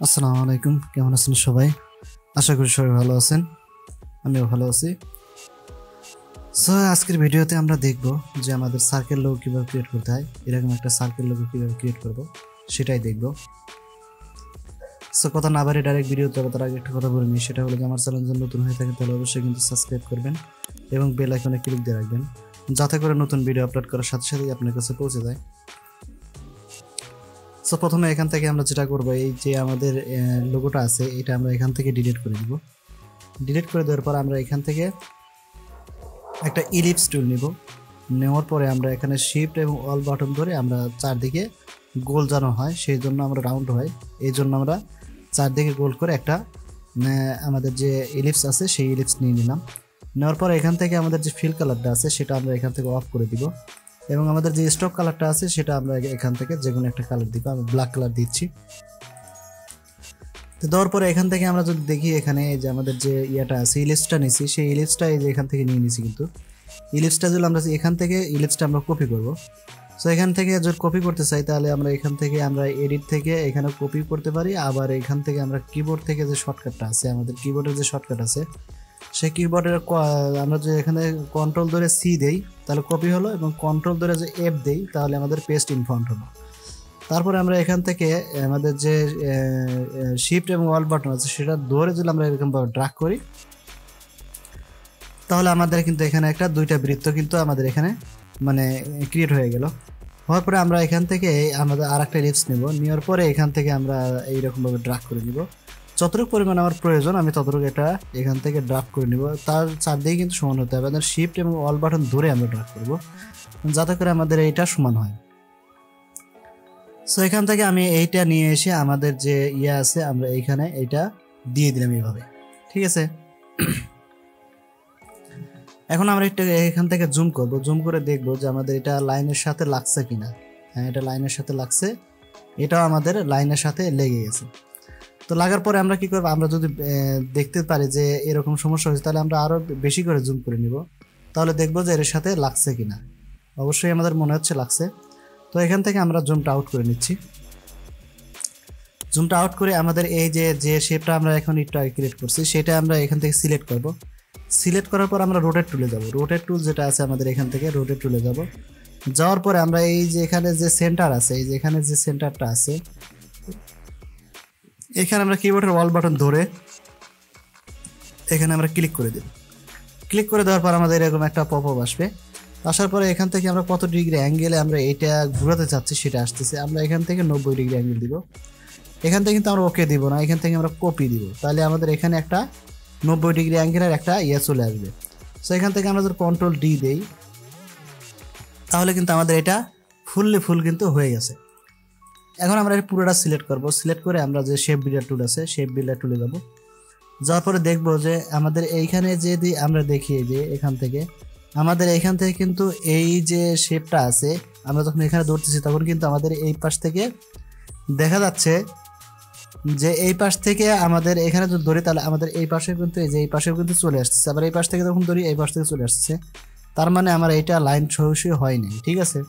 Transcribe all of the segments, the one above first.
আসসালামু আলাইকুম, কেমন আছেন সবাই? আশা করি সবাই ভালো আছেন। আমিও ভালো আছি। সো আজকের ভিডিওতে আমরা দেখব যে আমাদের সার্কেল লোগো কিভাবে ক্রিয়েট করতে হয়, এরকম একটা সার্কেল লোগো কিভাবে ক্রিয়েট করব সেটাই দেখব। সো কথা না বাড়িয়ে ডাইরেক্ট ভিডিওতে তার আগে একটা কথা বলে নিই, সেটা হলো যে আমার চ্যানেল যদি নতুন হয়ে থাকে তাহলে অবশ্যই কিন্তু সাবস্ক্রাইব করবেন এবং বেল আইকনে ক্লিক দিয়ে রাখবেন, যাতে করে নতুন ভিডিও আপলোড করার সাথে সাথেই আপনার কাছে পৌঁছে যায়। সো প্রথমে এখান থেকে আমরা যেটা করব, এই যে আমাদের লোগোটা আছে এটা আমরা এখান থেকে ডিলিট করে দিব। ডিলিট করে দেওয়ার পর আমরা এখান থেকে একটা ইলিপস টুল নিব। নেওয়ার পরে আমরা এখানে শিফট এবং অল বাটন ধরে আমরা চারদিকে গোল যেন হয় সেই জন্য আমরা রাউন্ড হয় এই জন্য আমরা চারদিকে গোল করে একটা আমাদের যে ইলিপস আছে সেই ইলিপস নিয়ে নিলাম। নেওয়ার পরে এখান থেকে আমাদের যে ফিল কালারটা আছে সেটা আমরা এখান থেকে অফ করে দিব এবং আমাদের যে স্টক কালারটা আছে সেটা আমরা এখান থেকে যে কোনো একটা কালার দিব। আমি ব্ল্যাক কালার দিচ্ছি। তো দেওয়ার পরে এখান থেকে আমরা যদি দেখি এখানে যে আমাদের যে ইয়াটা আছে ইলিপসটা নিছি, সেই ইলিপসটা এই যে এখান থেকে নিয়ে নিছি, কিন্তু ইলিপসটা যদি আমরা এখান থেকে ইলিপসটা আমরা কপি করব। সো এখান থেকে যদি কপি করতে চাই তাহলে আমরা এখান থেকে আমরা এডিট থেকে এখানে কপি করতে পারি, আবার এখান থেকে আমরা কিবোর্ড থেকে যে শর্টকাটটা আছে আমাদের কিবোর্ডের যে শর্টকাট আছে সেই কিবোর্ডের আমরা যে এখানে কন্ট্রোল ধরে সি দেই তাহলে কপি হলো এবং কন্ট্রোল ধরে যে এফ দেই তাহলে আমাদের পেস্ট ইন ফন্ট হলো। তারপরে আমরা এখান থেকে আমাদের যে শিফট এবং অল বাটন আছে সেটা ধরে যদি আমরা এরকমভাবে ড্র্যাগ করি তাহলে আমাদের কিন্তু এখানে একটা দুইটা বৃত্ত কিন্তু আমাদের এখানে মানে ক্রিয়েট হয়ে গেল। হওয়ার পরে আমরা এখান থেকে আমাদের আর একটা ইলিপস নেব, নেওয়ার পরে এখান থেকে আমরা এইরকমভাবে ড্র্যাগ করে নিব। যতটুকু পরিমাণ আমার প্রয়োজন আমি ততটুকু এটা এখান থেকে ড্র্যাগ করে নিব। তার চারদিকে কিন্তু সমান হতে হবে, আমাদের শিফট এবং অল বাটন ধরে আমরা ড্র্যাগ করব যাতে করে আমাদের এইটা সমান হয়। সো এখান থেকে আমি এইটা নিয়ে এসে আমাদের যে ইয়ে আছে আমরা এইখানে এইটা দিয়ে দিলাম এইভাবে, ঠিক আছে। এখন আমরা একটু এখান থেকে জুম করব, জুম করে দেখব যে আমাদের এটা লাইনের সাথে লাগছে কিনা। হ্যাঁ, এটা লাইনের সাথে লাগছে, এটাও আমাদের লাইনের সাথে লেগে গেছে। তো লাগার পরে আমরা কি করব, আমরা যদি দেখতে পারি যে এরকম সমস্যা হয়েছে তাহলে আমরা আরো বেশি করে জুম করে নিব, তাহলে দেখব যে এর সাথে লাগছে কিনা। অবশ্যই আমাদের মনে হচ্ছে লাগছে। তো এখান থেকে আমরা জুমটা আউট করে নিচ্ছি। জুমটা আউট করে আমাদের এই যে শেপটা আমরা এখন একটু আগে ক্রিয়েট করছি সেটা আমরা এখান থেকে সিলেক্ট করব। সিলেক্ট করার পর আমরা রোটেট টুলে যাব। রোটেট টুল যেটা আছে আমাদের এখান থেকে রোটেট টুলে যাব। যাওয়ার পরে আমরা এই যে এখানে যে সেন্টার আছে, এই যে এখানে যে সেন্টারটা আছে এখানে আমরা কিবোর্ডের অল বাটন ধরে এখানে আমরা ক্লিক করে দেব। ক্লিক করে দেওয়ার পর আমাদের এরকম একটা পপআপ আসবে। আসার পরে এখান থেকে আমরা কত ডিগ্রি অ্যাঙ্গেলে আমরা এটা ঘোরাতে চাচ্ছি সেটা আসতেছে। আমরা এখান থেকে 90 ডিগ্রি অ্যাঙ্গেল দিব। এখান থেকে কিন্তু আমরা ওকে দিব না, এখান থেকে আমরা কপি দিব, তাহলে আমাদের এখানে একটা 90 ডিগ্রি অ্যাঙ্গেলের একটা ইয়ে চলে আসবে। সো এখান থেকে আমরা যদি কন্ট্রোল ডি দেই তাহলে কিন্তু আমাদের এটা ফুল কিন্তু হয়ে গেছে। এখন আমরা পুরোটা সিলেক্ট করব। সিলেক্ট করে আমরা যে শেপ বিল্ডার টুল আছে শেপ বিল্ডার টুলে যাব। যাওয়ার পরে দেখব যে আমাদের এইখানে যদি আমরা দেখি যে এখান থেকে আমাদের এইখান থেকে কিন্তু এই যে শেপটা আছে আমরা যখন এখানে ধরতেছি তখন কিন্তু আমাদের এই পাশ থেকে দেখা যাচ্ছে যে এই পাশ থেকে আমাদের এখানে যদি ধরি তাহলে আমাদের এই পাশে কিন্তু এই যে এই পাশেও কিন্তু চলে আসছে, আবার এই পাশ থেকে যখন ধরি এই পাশ থেকে চলে আসছে, তার মানে আমার এইটা লাইন সহসই হয়নি, ঠিক আছে।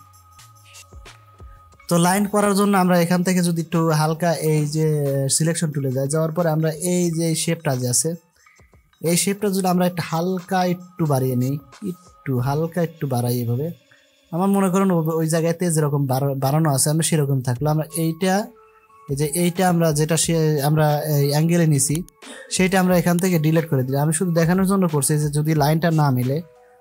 তো লাইন করার জন্য আমরা এখান থেকে যদি একটু হালকা এই যে সিলেকশন টুলে যাই, যাওয়ার পরে আমরা এই যে শেপটা যে আছে এই শেপটা যদি আমরা একটু হালকা একটু বাড়িয়ে নিই, একটু হালকা একটু বাড়াই এভাবে, আমার মনে করেন ওই জায়গাতে যেরকম বাড়ানো আছে আমরা সেরকম থাকলো। আমরা এইটা এই যে এইটা আমরা যেটা আমরা অ্যাঙ্গেলে নিছি সেইটা আমরা এখান থেকে ডিলিট করে দিলাম। আমি শুধু দেখানোর জন্য করছি যে যদি লাইনটা না মিলে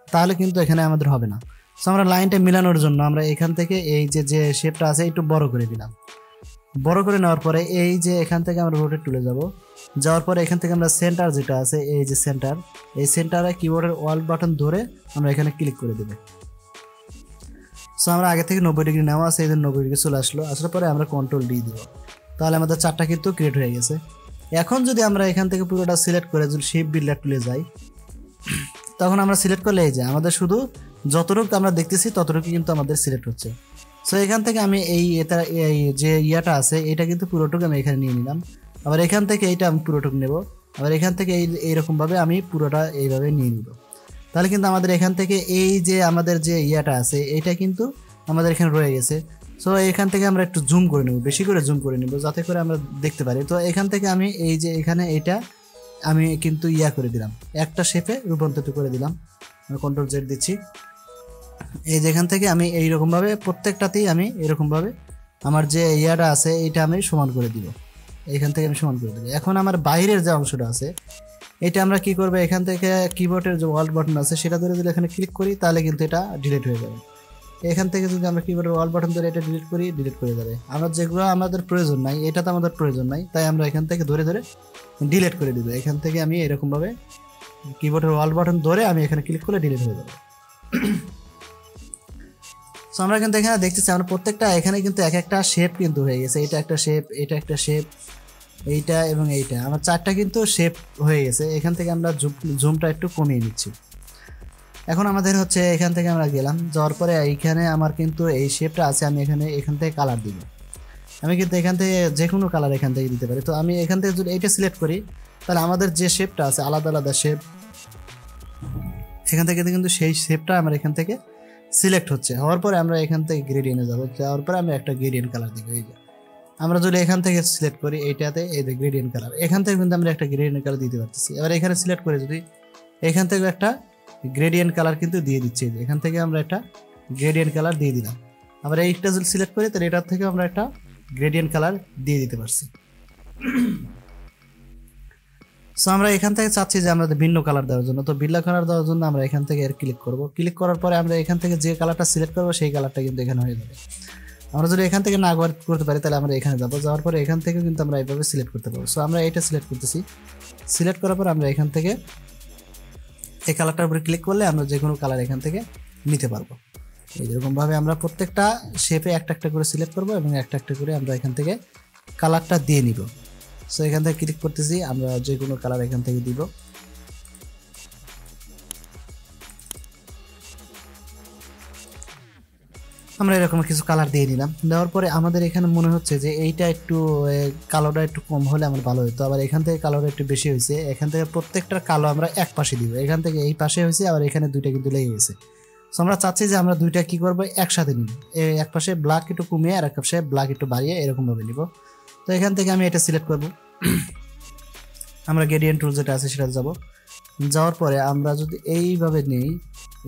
তাহলে কিন্তু এখানে আমাদের হবে না। সো আমরা লাইনটা মিলানোর জন্য আমরা এখান থেকে এই যে শেপটা আছে একটু বড় করে দিলাম। বড় করে নেওয়ার পরে এই যে এখান থেকে আমরা রোটেট তুলে যাব। যাওয়ার পরে এখান থেকে আমরা সেন্টার যেটা আছে এই যে সেন্টার, এই সেন্টারে কিবোর্ডের অল বাটন ধরে আমরা এখানে ক্লিক করে দেব। সো আমরা আগে থেকে 90 ডিগ্রি নেওয়া আছে, এই জন্য 90 ডিগ্রি চলে আসলো। আসার পরে আমরা কন্ট্রোল ডি দিব, তাহলে আমাদের চারটা কিন্তু ক্রিয়েট হয়ে গেছে। এখন যদি আমরা এখান থেকে পুরোটা সিলেক্ট করে যদি শেপ বিল্ডার টুলে যাই তখন আমরা সিলেক্ট করলে এই যে আমাদের শুধু যতটুকু আমরা দেখতেছি ততটুকু কিন্তু আমাদের সিলেক্ট হচ্ছে। সো এখান থেকে আমি এই যে ইয়াটা আছে এটা কিন্তু পুরোটুকু আমি এখানে নিয়ে নিলাম। আবার এখান থেকে এইটা আমি পুরোটুকু নেব, আবার এখান থেকে এইরকমভাবে আমি পুরোটা এইভাবে নিয়ে নিব। তাহলে কিন্তু আমাদের এখান থেকে এই যে আমাদের যে ইয়াটা আছে এইটা কিন্তু আমাদের এখানে রয়ে গেছে। সো এখান থেকে আমরা একটু জুম করে নেব, বেশি করে জুম করে নেব যাতে করে আমরা দেখতে পারি। তো এখান থেকে আমি এই যে এখানে এটা আমি কিন্তু করে দিলাম, একটা শেপে রূপান্তরিত করে দিলাম। কন্ট্রোল জেড দিচ্ছি। এই যে এখান থেকে আমি এইরকমভাবে প্রত্যেকটাতেই আমি এরকমভাবে আমার যে ইয়াটা আছে এটা আমি সমান করে দিব, এখান থেকে আমি সমান করে দেবো। এখন আমার বাইরের যে অংশটা আছে এটা আমরা কি করবো, এখান থেকে কিবোর্ডের যে অল্ট বাটন আছে সেটা ধরে যদি এখানে ক্লিক করি তাহলে কিন্তু এটা ডিলিট হয়ে যাবে। এখান থেকে যদি আমরা কিবোর্ডের অল বাটন ধরে এটা ডিলিট করি, ডিলিট করে যাবে। আমরা যেগুলো আমাদের প্রয়োজন নাই, এটা তো আমাদের প্রয়োজন নাই, তাই আমরা এখান থেকে ধরে ধরে ডিলিট করে দিব। এখান থেকে আমি এরকমভাবে কিবোর্ডের অল বাটন ধরে আমি এখানে ক্লিক করলে ডিলিট হয়ে যাবে। সো আমরা কিন্তু এখানে দেখতেছি আমরা প্রত্যেকটা এখানে কিন্তু এক একটা শেপ কিন্তু হয়ে গেছে। এটা একটা শেপ, এটা একটা শেপ, এইটা এবং এইটা, আমার চারটা কিন্তু শেপ হয়ে গেছে। এখান থেকে আমরা জুমটা একটু কমিয়ে নিচ্ছি। এখন আমাদের হচ্ছে এখান থেকে আমরা গেলাম, যাওয়ার পরে এইখানে আমার কিন্তু এই শেপটা আছে, আমি এখান থেকে কালার দিব। আমি কিন্তু এখান থেকে যে কোনো কালার এখান থেকে দিতে পারি। তো আমি এখান থেকে যদি এইটা সিলেক্ট করি তাহলে আমাদের যে শেপটা আছে আলাদা আলাদা শেপ, এখান থেকে কিন্তু সেই শেপটা আমার এখান থেকে সিলেক্ট হচ্ছে। হওয়ার পরে আমরা এখান থেকে গ্রেডিয়েন্টে যাবো, যাওয়ার পরে আমি একটা গ্রেডিয়েন্ট কালার দিব। এই যে আমরা যদি এখান থেকে সিলেক্ট করি এইটাতে, এই যে গ্রেডিয়েন্ট কালার, এখান থেকে কিন্তু আমরা একটা গ্রেডিয়েন্ট কালার দিতে পারতেছি। এবার এখানে সিলেক্ট করে যদি এখান থেকে একটা গ্রেডিয়েন্ট কালার কিন্তু দিয়ে দিচ্ছি, এখান থেকে আমরা একটা গ্রেডিয়েন্ট কালার দিয়ে দিলাম। আবার এইটা যদি সিলেক্ট করি তাহলে এটার থেকে আমরা একটা গ্রেডিয়েন্ট কালার দিয়ে দিতে পারছি। সো আমরা এখান থেকে চাচ্ছি যে আমরা ভিন্ন কালার দেওয়ার জন্য, তো ভিন্ন কালার দেওয়ার জন্য আমরা এখান থেকে ক্লিক করব। ক্লিক করার পরে আমরা এখান থেকে যে কালারটা সিলেক্ট করবো সেই কালারটা কিন্তু এখানে হয়ে যাবে। আমরা যদি এখান থেকে না করতে পারি তাহলে আমরা এখানে যাবো, যাওয়ার পরে এখান থেকে কিন্তু আমরা এইভাবে সিলেক্ট করতে পারবো। সো আমরা এটা সিলেক্ট করতেছি, সিলেক্ট করার পর আমরা এখান থেকে এই কালারটার উপরে ক্লিক করলে আমরা যে কোনো কালার এখান থেকে নিতে পারবো। এইরকমভাবে আমরা প্রত্যেকটা শেপে একটা একটা করে সিলেক্ট করবো এবং একটা একটা করে আমরা এখান থেকে কালারটা দিয়ে নিব। সো এখান থেকে ক্লিক করতেছি, আমরা যে কোনো কালার এখান থেকে দিব। আমরা এরকম কিছু কালার দিয়ে নিলাম। দেওয়ার পরে আমাদের এখানে মনে হচ্ছে যে এইটা একটু কালোটা একটু কম হলে আমার ভালো হতো, আবার এখান থেকে কালোটা একটু বেশি হয়েছে। এখান থেকে প্রত্যেকটার কালো আমরা এক পাশে দিব, এখান থেকে এই পাশে হয়েছে, আবার এখানে দুইটা কিন্তু লেগে গেছে। সো আমরা চাচ্ছি যে আমরা দুইটা কি করবো, একসাথে নিব। এক পাশে ব্ল্যাক একটু কমিয়ে আর এক পাশে ব্ল্যাক একটু বাড়িয়ে এরকমভাবে নিব। তো এখান থেকে আমি এটা সিলেক্ট করব। আমরা গ্রেডিয়েন্ট টুল যেটা আছে সেটা যাব। যাওয়ার পরে আমরা যদি এইভাবে নেই,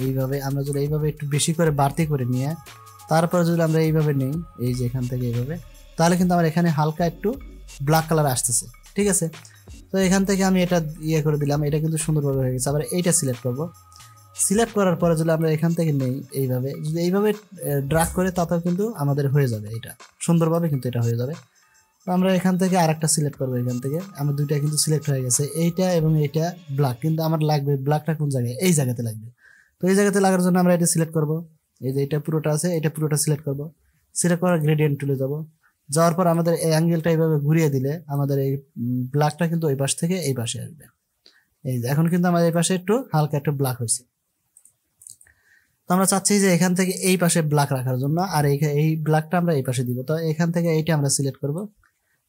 এইভাবে আমরা যদি এইভাবে একটু বেশি করে বাড়তি করে নিয়ে তারপরে যদি আমরা এইভাবে নেই, এই যে এখান থেকে এইভাবে, তাহলে কিন্তু আমার এখানে হালকা একটু ব্ল্যাক কালার আসতেছে। ঠিক আছে, তো এখান থেকে আমি এটা করে দিলাম, এটা কিন্তু সুন্দরভাবে হয়ে গেছে। আবার এইটা সিলেক্ট করব। সিলেক্ট করার পরে যদি আমরা এখান থেকে নেই এইভাবে, যদি এইভাবে ড্র্যাগ করে তাতেও কিন্তু আমাদের হয়ে যাবে, এটা সুন্দরভাবে কিন্তু এটা হয়ে যাবে। তো আমরা এখান থেকে আরেকটা সিলেক্ট করবো। এখান থেকে আমার দুইটা কিন্তু সিলেক্ট হয়ে গেছে, এইটা এবং এইটা ব্ল্যাক, কিন্তু আমার লাগবে ব্ল্যাকটা কোন জায়গায়, এই জায়গাতে লাগবে। তো এই জায়গাতে লাগার জন্য আমরা এটা সিলেক্ট করব। এই যে এটা পুরোটা আছে, এটা পুরোটা সিলেক্ট করব। সিলেক্ট করার গ্রেডিয়েন্ট টুলে যাব। যাওয়ার পর আমাদের এই অ্যাঙ্গেলটা এইভাবে ঘুরিয়ে দিলে আমাদের এই ব্ল্যাকটা কিন্তু ওই পাশ থেকে এই পাশে আসবে। এই যে এখন কিন্তু আমাদের এই পাশে একটু হালকা একটু ব্ল্যাক হয়েছে। তো আমরা চাচ্ছি যে এখান থেকে এই পাশে ব্ল্যাক রাখার জন্য, আর এই ব্ল্যাকটা আমরা এই পাশে দিব। তো এখান থেকে এইটা আমরা সিলেক্ট করব।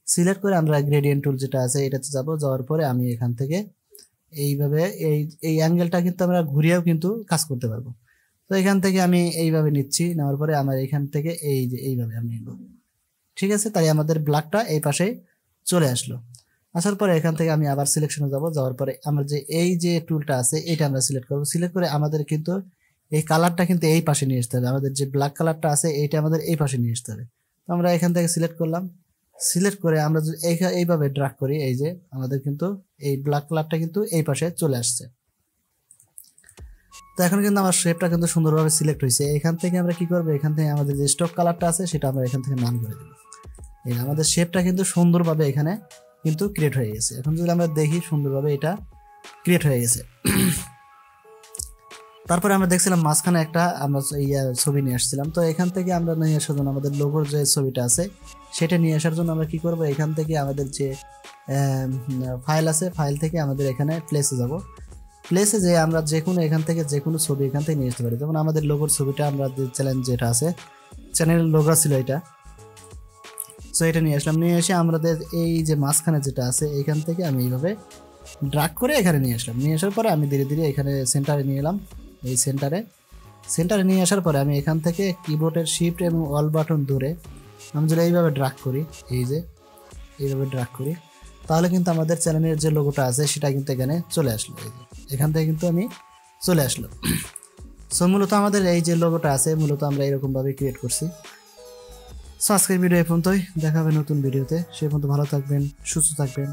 সিলেক্ট করে আমরা গ্রেডিয়েন্ট টুল যেটা আছে এটাতে যাব। যাওয়ার পরে আমি এখান থেকে এইভাবে এই অ্যাঙ্গেলটা কিন্তু আমরা ঘুরিয়েও কিন্তু কাজ করতে পারবো। তো এখান থেকে আমি এইভাবে নিচ্ছি, নেওয়ার পরে আমার এখান থেকে এই যে এইভাবে আমি নিব। ঠিক আছে, তাই আমাদের ব্ল্যাকটা এই পাশে চলে আসলো। আসার পরে এখান থেকে আমি আবার সিলেকশনে যাব। যাওয়ার পরে আমার যে এই যে টুলটা আছে এটা আমরা সিলেক্ট করব। সিলেক্ট করে আমাদের কিন্তু এই কালারটা কিন্তু এই পাশে নিয়ে আসতে হবে, আমাদের যে ব্ল্যাক কালারটা আছে এইটা আমাদের এই পাশে নিয়ে আসতে হবে। তো আমরা এখান থেকে সিলেক্ট করলাম। সিলেক্ট করে আমরা যদি এইভাবে ড্র্যাগ করি, এই যে আমাদের কিন্তু এই ব্ল্যাক কালারটা কিন্তু এই পাশে চলে আসছে। তো এখন কিন্তু আমার শেপটা কিন্তু সুন্দরভাবে সিলেক্ট হয়েছে। এখান থেকে আমরা কি করবো, এখান থেকে আমাদের যে স্টক কালারটা আছে সেটা আমরা এখান থেকে নান করে দেবো। এই আমাদের শেপটা কিন্তু সুন্দরভাবে এখানে কিন্তু ক্রিয়েট হয়ে গেছে। এখন যদি আমরা দেখি সুন্দরভাবে এটা ক্রিয়েট হয়ে গেছে। তারপরে আমরা দেখছিলাম মাঝখানে একটা আমরা ছবি নিয়ে আসছিলাম। তো এখান থেকে আমরা নিয়ে আসার জন্য আমাদের লোগোর যে ছবিটা আছে সেটা নিয়ে আসার জন্য আমরা কি করব, এখান থেকে আমাদের যে ফাইল আছে ফাইল থেকে আমাদের এখানে প্লেসে যাব। প্লেসে যে আমরা যে কোনো এখান থেকে যে কোনো ছবি এখান থেকে নিয়ে আসতে পারি। যেমন আমাদের লোগোর ছবিটা আমরা চ্যানেল যেটা আছে চ্যানেলের লোগো ছিল এটা, সো এটা নিয়ে আসলাম। নিয়ে এসে আমাদের এই যে মাঝখানে যেটা আছে এখান থেকে আমি এইভাবে ড্র্যাগ করে এখানে নিয়ে আসলাম। নিয়ে আসার পরে আমি ধীরে ধীরে এখানে সেন্টারে নিয়ে এলাম। এই সেন্টারে সেন্টারে নিয়ে আসার পরে আমি এখান থেকে কিবোর্ডের শিফট এবং অল বাটন ধরে আমি যদি এইভাবে ড্র্যাগ করি, এই যে এইভাবে ড্র্যাগ করি, তাহলে কিন্তু আমাদের চ্যানেলের যে লোগোটা আছে সেটা কিন্তু এখানে চলে আসলো। এই যে এখান থেকে কিন্তু আমি চলে আসলো। সো মূলত আমাদের এই যে লোগোটা আছে মূলত আমরা এরকমভাবে ক্রিয়েট করছি। সো আজকের ভিডিও এই পর্যন্তই, দেখা হবে নতুন ভিডিওতে। সে পর্যন্ত ভালো থাকবেন, সুস্থ থাকবেন।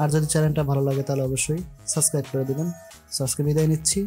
আর যদি চ্যানেলটা ভালো লাগে তাহলে অবশ্যই সাবস্ক্রাইব করে দেবেন। সো আজকে বিদায় নিচ্ছি।